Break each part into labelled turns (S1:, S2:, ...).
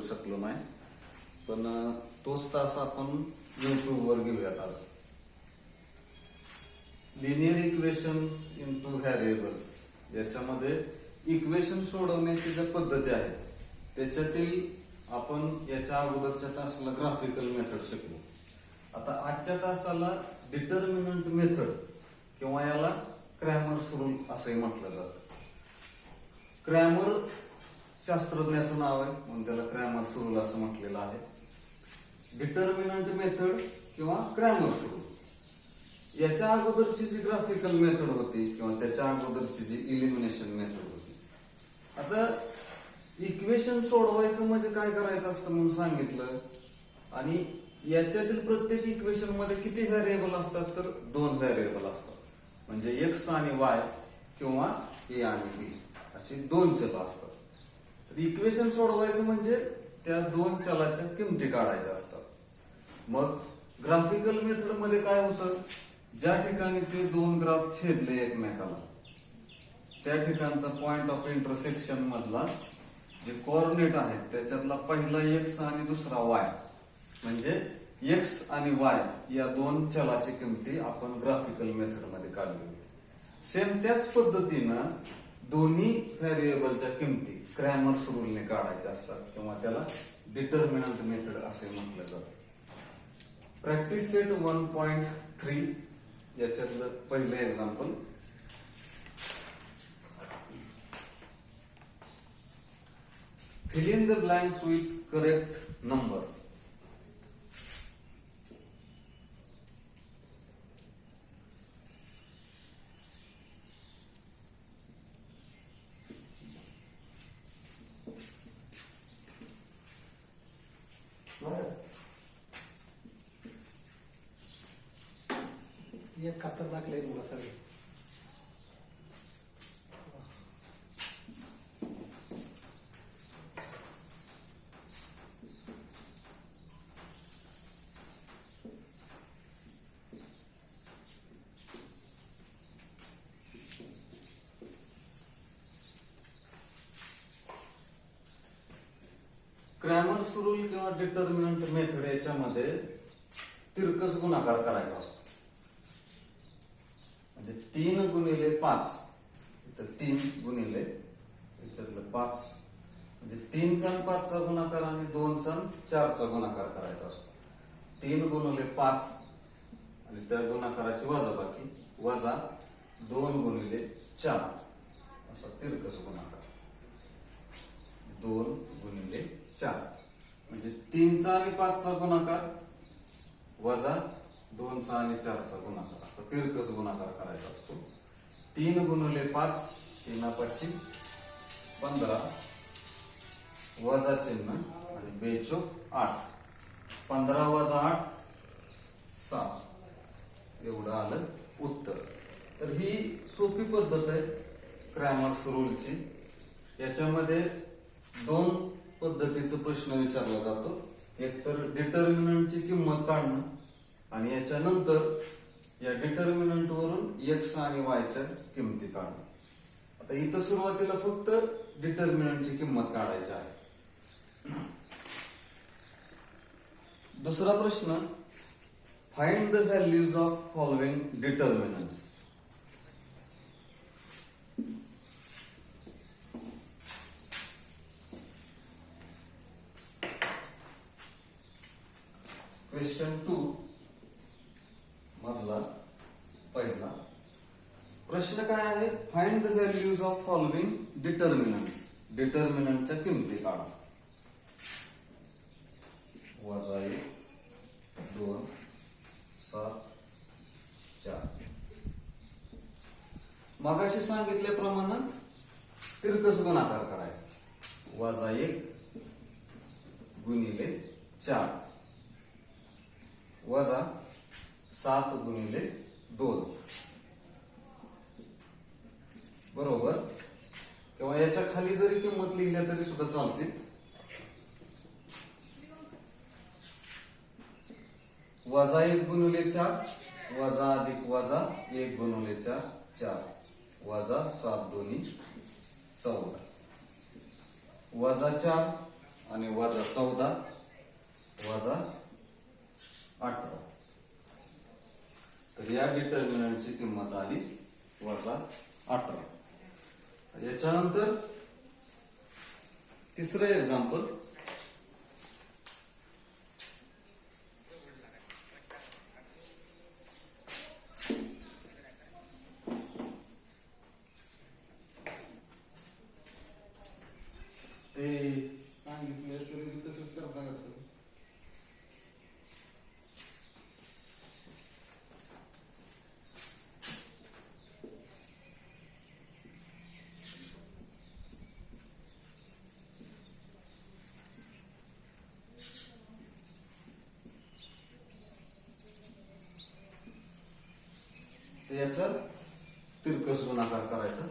S1: करू शकलो नाही, पण तोच तास आपण युट्यूबवर घेऊयात आज. लिनियर इक्वेशन्स इंटू व्हेरिएबल्स, याच्यामध्ये इक्वेशन सोडवण्याची ज्या पद्धती आहेत त्याच्यातील आपण याच्या अगोदरच्या तासाला ग्राफिकल मेथड शिकलो. आता आजच्या तासाला डिटर्मिनंट मेथड किंवा याला क्रॅमर्स रूल असंही म्हटलं जातं. क्रॅमर शास्त्रज्ञाचं नाव आहे म्हणून त्याला क्रॅमर्स रूल असं म्हटलेलं आहे. डिटर्मिनंट मेथड किंवा क्रॅमर्स रूल, याच्या अगोदरची जी ग्राफिकल मेथड होती किंवा त्याच्या अगोदरची जी इलिमिनेशन मेथड होती. आता इक्वेशन सोडवायचं म्हणजे काय करायचं असतं म्हणून सांगितलं, आणि याच्यातील प्रत्येक इक्वेशन मध्ये किती व्हेरिएबल असतात तर 2 व्हेरिएबल असतात. म्हणजे एक्स आणि वाय किंवा ए आणि बी अशी 2 चल असतात. तर इक्वेशन सोडवायचं म्हणजे त्या 2 चलाच्या किमती काढायच्या असतात. मग ग्राफिकल मेथड मध्ये काय होतं, ज्या ठिकाणी ते 2 ग्राफ छेदले एकमेकाला त्या ठिकाणचा पॉइंट ऑफ इंटरसेक्शन मधला जे कोऑर्डिनेट आहेत त्याच्यातला पहिला एक्स आणि दुसरा वाय, म्हणजे एक्स आणि वाय या 2 चलाची किमती आपण ग्राफिकल मेथड मध्ये काढली. सेम त्याच पद्धतीनं दोन्ही व्हेरिएबलच्या किमती क्रॅमर्स रूलने काढायच्या असतात किंवा त्याला डिटर्मिनंट मेथड असे म्हटलं जातं. प्रॅक्टिस सेट 1.3 याच्यातलं पहिलं example. Fill in the blanks with correct number.
S2: ये खतरनाक लय मुलं सगळे.
S1: क्रॅमर्स रूल किंवा डिटर्मिनंट मेथड याच्यामध्ये तिरकस गुणाकार करायचा असतो. म्हणजे 3 गुणिले 5, तर 3 गुणिले याच्यातलं 5 म्हणजे 3 चा 5 चा गुणाकार आणि 2 चा 4 चा गुणाकार करायचा असतो. 3 गुणिले 5 आणि त्या गुणाकाराची वजाबाकी वजा 2 गुणिले 4 असा तिरकस गुणाकार. 2 गुणिले 4 म्हणजे 3 चा आणि 5 चा गुणाकार वजा 2 चा आणि 4 चा गुणाकार असा तिरकस गुणाकार करायचा असतो. 3 गुणिले 5 3 5 15 वजा चिन्ह आणि 2 चोक 8, 15 वजा 8 7 एवढं आलं उत्तर. तर ही सोपी पद्धत आहे क्रॅमर्स रूलची. याच्यामध्ये 2 पद्धतीचा प्रश्न विचारला जातो. एक तर डिटर्मिनंटची किंमत काढणं आणि याच्यानंतर या डिटर्मिनंट वरून एक्स आणि वायच्या किमती काढणं. आता इथं सुरुवातीला फक्त डिटर्मिनंटची किंमत काढायची आहे. दुसरा प्रश्न, find the values of following determinants. Question 2 मधला पहिला प्रश्न काय आहे, find the values of following determinant. डिटर्मिनंटच्या किमती काढा. वजा 1 2 7 4. मगाशी सांगितल्याप्रमाणे तिरकस गुणाकार करायचा. वजा 1 गुणिले 4 वजा 7 गुणिले 2 बरोबर. किंवा याच्या खाली जरी किंमत लिहिल्या तरी सुद्धा चालते. वजा 1 गुणिले 4 वजा अधिक वजा 1 गुणिले 4 4 वजा 7 दोन्ही 14 वजा 4 आणि वजा 14 वजा 18. तर या डिटर्मिनंटची किंमत आली वजा 18. याच्यानंतर तिसरं एक्झाम्पल. ते सांगितले तरी तसंच करता येतं. याचा तिरकस गुणाकार करायचा.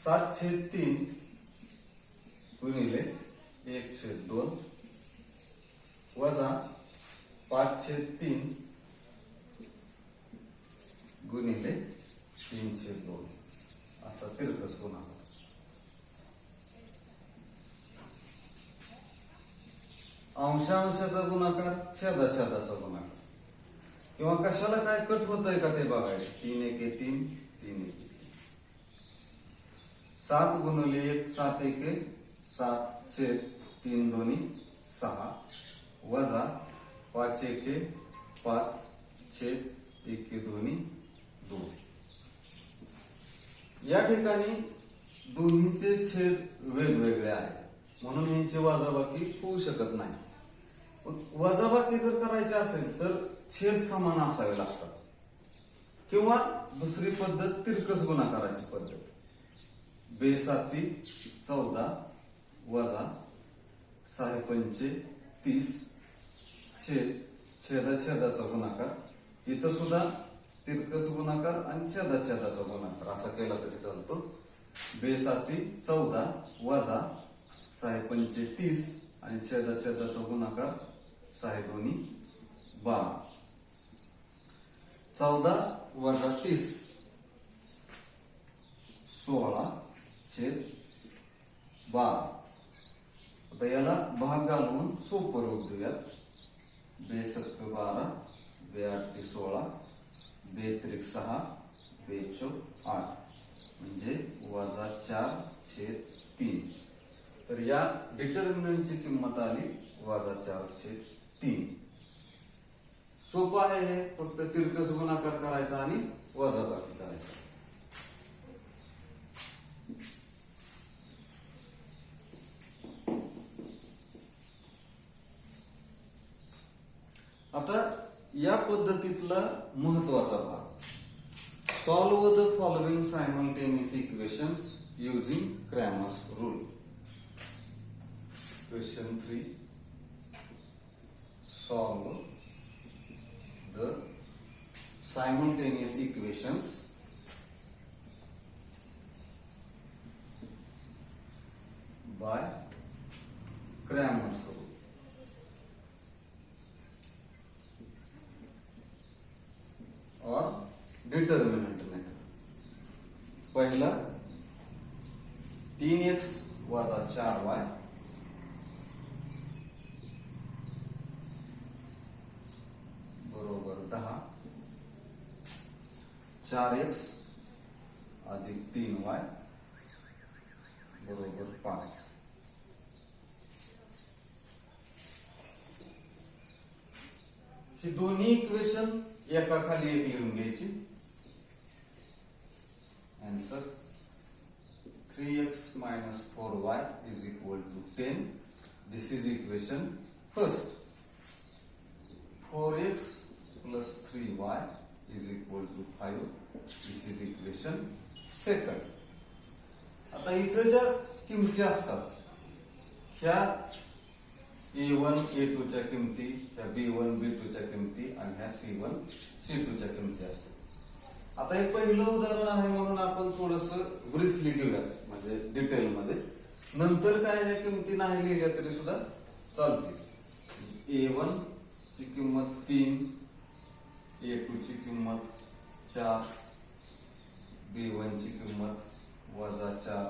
S1: 7/3 गुणिले 1/2 वजा 5/3 गुणिले 3/2 असा तिरकस गुणाकार. अंशांशाचा गुणाकार छेदाछेदाचा गुणाकार किंवा कशाला काय कट होतंय का ते बघायचं. 3 × 1 = 3, 3 × 1 = 3. 7 गुणिले 1 7 × 1 7/3 2 6 वजा 5 × 1 5/1 2 2. या ठिकाणी दोन्हीचे छेद वेगवेगळे आहेत म्हणून यांची वजाबाकी होऊ शकत नाही. वजाबाकी जर करायची असेल तर छेद समान असावे लागतात किंवा दुसरी पद्धत तिरकस गुणाकाराची पद्धत. 2 × 7 = 14 वजा 6 × 5 = 30 छेदाछेदाचा गुणाकार. इथं सुद्धा तिरकस गुणाकार आणि छेदाछेदाचा गुणाकार असा केला तरी चालतो. 2 × 7 = 14 वजा 6 × 5 = 30 आणि छेदाछेदाचा गुणाकार 6 × 2 = 12. 14 वजा 30 16/12. आता याला भाग घालून सोपं रूप देऊयात. 2 × 7 = 12 2 × 8 = 16 2 × 3 = 6 2 × 4 = 8 म्हणजे वजा 4/3. तर या डिटर्मिनंटची किंमत आली वजा 4/3. सोपं आहे हे. फक्त तिरकस गुणाकार करायचा आणि वजाबाकी करायचा. आता या पद्धतीतला महत्वाचा भाग. Solve the following simultaneous equations using Cramer's rule. Question 3. Solve the simultaneous equations by Cramer's rule. और डिटर्मिनंट मेथड. पहिला 3x वजा 4y बरोबर 10. 4x अधिक 3y बरोबर 5. ही दोन्ही इक्वेशन एका खाली एक लिहून घ्यायची. Answer 3x - 4y = 10. This is equation first. 4x + 3y = 5. This is equation second. आता इथं ज्या किमती असतात ह्या A1 A2 च्या किमती, ह्या B1 B2 च्या किमती आणि ह्या C1 C2 च्या किमती असतात. आता हे पहिलं उदाहरण आहे म्हणून आपण थोडस ब्रीफली घेऊयात म्हणजे डिटेलमध्ये. नंतर काय ह्या किमती नाही लिहिल्या तरी सुद्धा चालतील. A1 ची किंमत 3, A2 ची किंमत 4, B1 ची किंमत -4,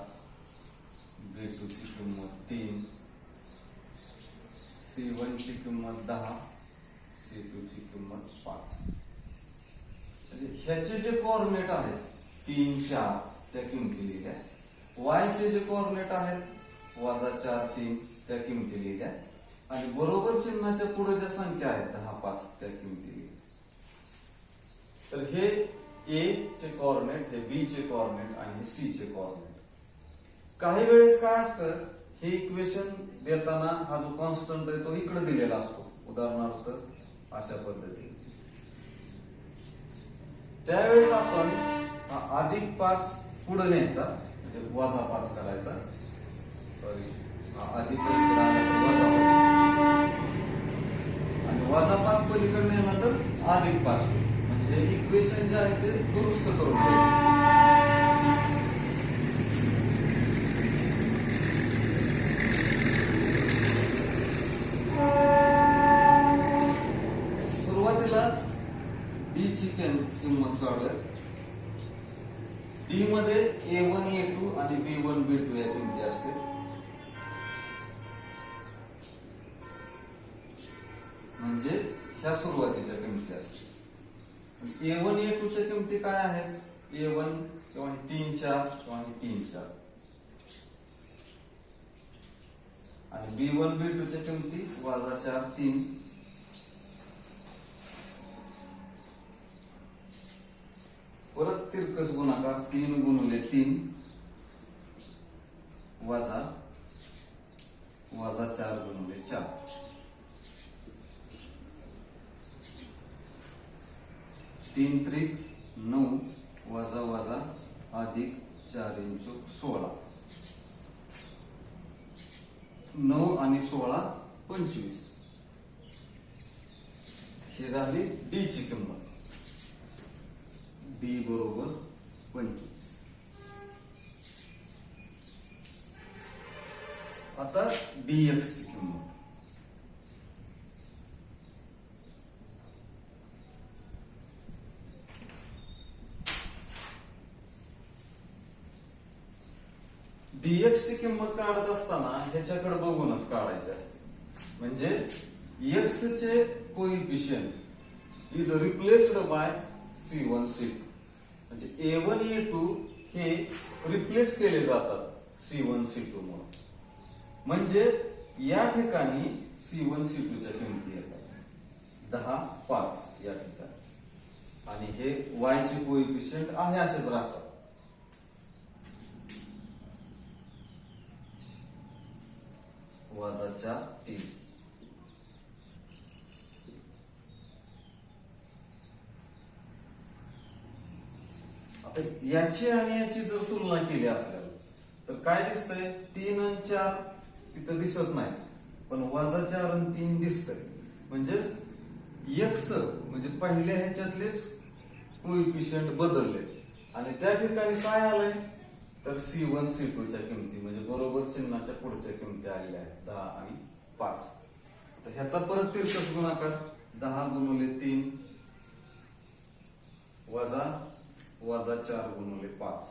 S1: B2 ची किंमत 3 C1 ची किंमत 10, C2 ची किंमत 5. म्हणजे ह्याचे जे कोऑर्डिनेट आहेत 3, 4 त्या किमती लिहिल्या. y चे जे कोऑर्डिनेट आहेत -4, 3 त्या किमती लिहिल्या. आणि बरोबर चिन्हाच्या पुढे ज्या संख्या आहेत 10, 5 त्या किमती लिहिल्या. तर हे A चे कोऑर्डिनेट, हे B चे कोऑर्डिनेट आणि हे C चे कोऑर्डिनेट. काही वेळेस काय असतं, हे इक्वेशन देताना हा जो कॉन्स्टंट आहे तो इकडे दिलेला असतो. उदाहरणार्थ अशा पद्धतीने. त्यावेळेस आपण +5 पुढे न्यायचा, म्हणजे -5 करायचा. सॉरी, अधिक पलीकडे आला तर वजा होईल. आणि -5 पलीकडे नेला तर +5 होईल. म्हणजे इक्वेशन जे आहे ते दुरुस्त करून घ्यायचे. सुरुवातीला डी ची किंमत काढूयात. डी मध्ये A1, A2 आणि B1, B2 या किमती असतील. म्हणजे ह्या सुरुवातीच्या किमती असतील. A1, A2 च्या किमती काय आहेत? A1 किंवा 3, 4 किंवा 3, 4 आणि B1, B2 च्या किमती -4, 3. परत तिरकस गुणाकार 3 गुणिले 3 वजा 4 गुणिले 4. 3 त्रिक 9 वजा अधिक 4 × 16. 9 आणि 16 25. ही झाली डी ची किंमत. डी बरोबर 25. आता dx ची किंमत. dx ची किंमत काढत असताना ह्याच्याकडे बघूनच काढायची असते. म्हणजे x चे coefficient is replaced by C1, C2. म्हणजे A1, A2 हे रिप्लेस केले जातात C1, C2 मुळे. म्हणजे या ठिकाणी C1, C2 च्या किमती येतात 10, 5 या ठिकाणी. आणि हे y चे कोइफिशियंट आहे असेच राहतात. -4, 3. याची आणि याची जर तुलना केली आपल्याला तर काय दिसतंय? 3 आणि 4 तिथं दिसत नाही, पण -4 आणि 3 दिसतंय. म्हणजे x म्हणजे पहिल्या ह्याच्यातलेच कोइफिशियंट बदलले आणि त्या ठिकाणी काय आलंय तर C1, C2 च्या किमती म्हणजे बरोबर चिन्हाच्या पुढच्या किमती आलेल्या आहेत 10 आणि 5. तर ह्याचा परत तिरकस गुणाकार 10 गुणिले 3 वजा 4 गुणिले 5.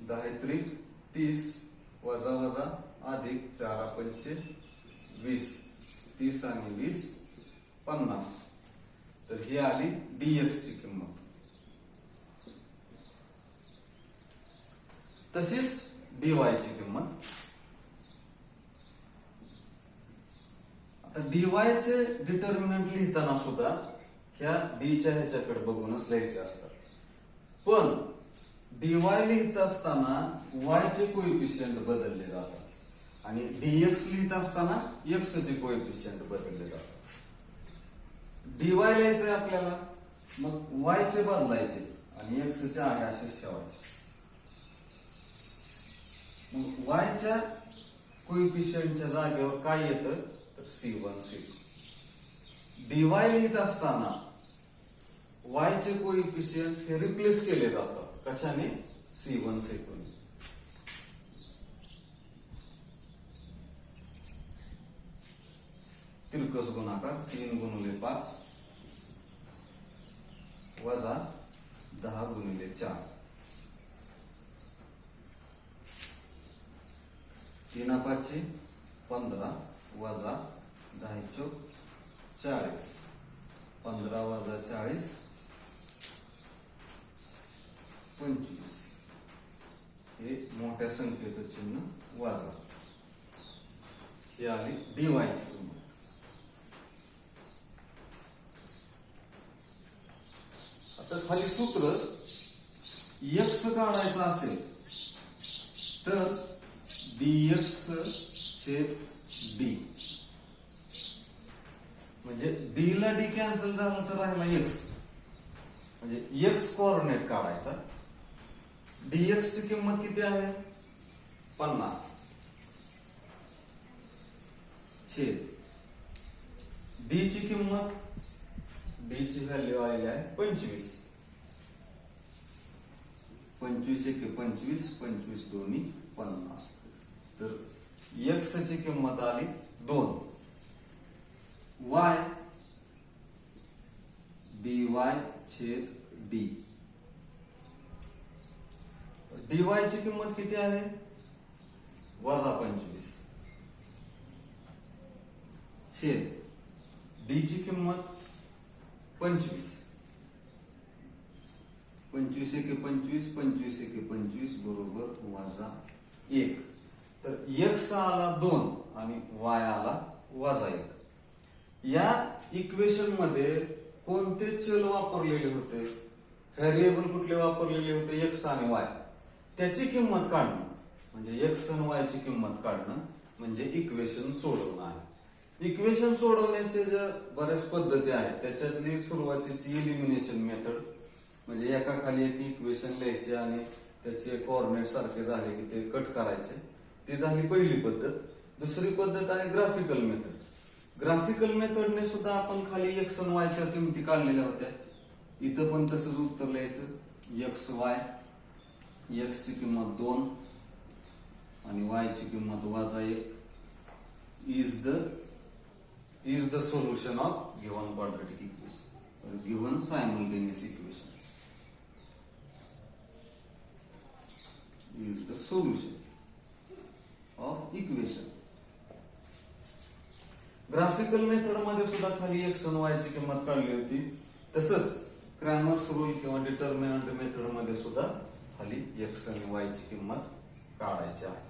S1: 10 त्रिक 30 वजा अधिक 4 पंचे 20. 30 आणि 20 50. तर ही आली dx ची किंमत. तशीच dy ची किंमत. आता dy चे डिटर्मिनंट लिहिताना सुद्धा ह्या d च्या ह्याच्याकडे बघूनच लिहायचे असतात. पण dy लिहित असताना y चे कोइफिशियंट बदलले जातात आणि dx लिहित असताना x चे कोइफिशियंट बदलले जातात. dy लिहायचंय आपल्याला, मग y चे बदलायचे आणि x चे आहे असेच ठेवायचे. मग y च्या कोइफिशियंटच्या जागेवर काय येतं तर C1, C2. dy लिहित असताना y चे कोइफिशियंट हे रिप्लेस केले जातात. कशाने? C1, C2. तिरकस गुणाकार 3 गुणिले 5 वजा 10 गुणिले 4. 3 5 15 वजा 10 चौक 40, 15 वजा 40 25. हे मोठ्या संख्येचं चिन्ह वजा. ही आली dy ची किंमत. आता खाली सूत्र x काढायचं असेल तर dx छेद d, म्हणजे d ला d कॅन्सल झालं तर राहिला x, म्हणजे x कोऑर्डिनेट काढायचा. dx ची किंमत किती आहे 50 छेद d ची किंमत, d ची व्हॅल्यू आलेली आहे 25. 25 एके 25, 25 दोन्ही 50. तर x ची किंमत आली 2. y dy छेद d, dy ची किंमत किती आहे वजा 25 छेद d ची किंमत 25. 25 एके 25, 25 एके 25 बरोबर वजा 1. तर x आला 2 आणि y आला वजा 1. या इक्वेशन मध्ये कोणते चल वापरलेले होते, व्हेरिएबल कुठले वापरलेले होते, x आणि y. त्याची किंमत काढणं म्हणजे x आणि y ची किंमत काढणं म्हणजे इक्वेशन सोडवणं आहे. इक्वेशन सोडवण्याचे जर बऱ्याच पद्धती आहेत, त्याच्यातली सुरुवातीची इलिमिनेशन मेथड, म्हणजे एका खाली एक इक्वेशन लिहायचे आणि त्याचे कोऑर्डिनेट सारखे झाले की ते कट करायचे, ती झाली पहिली पद्धत. दुसरी पद्धत आहे ग्राफिकल मेथड. ग्राफिकल मेथडने सुद्धा आपण खाली x आणि y च्या किमती काढलेल्या होत्या. इथं पण तसंच उत्तर लिहायचं, x y, x ची किंमत 2 आणि y ची किंमत वजा 1 is the solution of given quadratic equation or given simultaneous equation. Is the solution of equation. Graphical method मध्ये सुद्धा खाली x आणि y ची किंमत काढली होती. तसंच क्रॅमर्स रूल किंवा डिटर्मिनंट मेथड मध्ये सुद्धा खाली x आणि y ची किंमत काढायची आहे.